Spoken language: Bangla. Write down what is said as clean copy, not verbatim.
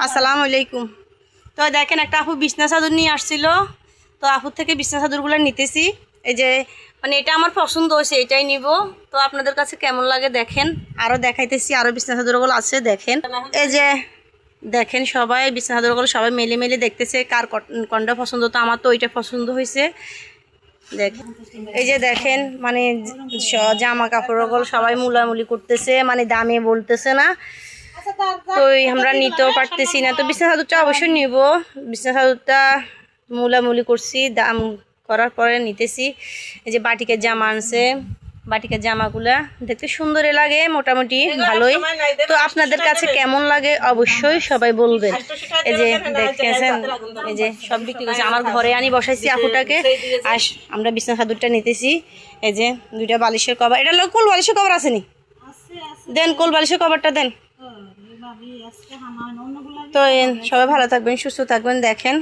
আসসালামু আলাইকুম। তো দেখেন একটা আপু বিছনা চাদর নিয়ে আসছিল, তো আপুর থেকে বিছনা চাদরগুলো নিতেছি। এই যে মানে এটা আমার পছন্দ হয়েছে, এটাই নিব। তো আপনাদের কাছে কেমন লাগে দেখেন, আরও দেখাইতেছি, আরও বিছনা চাদরগুলো আছে দেখেন। এই যে দেখেন সবাই বিছনা চাদরগুলো সবাই মেলে মেলে দেখতেছে কার কোনটা পছন্দ। তো আমার তো ওইটা পছন্দ হয়েছে। দেখেন এই যে দেখেন মানে জামা কাপড়গুলো সবাই মুলামুলি করতেছে, মানে দামে বলতেছে না। তো আমরা নিতেও পারতেছি না। তো বিছনা চাদরটা অবশ্যই নিব। বিছনা চাদরটা মুলামুলি করছি, দাম করার পরে নিতেছি। এই যে বাটিকের জামা আনছে, বাটিকের জামাগুলা দেখতে সুন্দরই লাগে, মোটামুটি ভালোই। তো আপনাদের কাছে কেমন লাগে অবশ্যই সবাই বলবেন। এই যে দেখতেছেন এই যে সব বিক্রি করছে, আমার ঘরে আনি বসাইছি আপুটাকে। আর আমরা বিছনা চাদরটা নিতেছি। এই যে দুইটা বালিশের কভার, এটা কোল বালিশের কভার আসেনি, দেন কোল বালিশের কভারটা দেন। তো সবাই ভালো থাকবেন, সুস্থ থাকবেন। দেখেন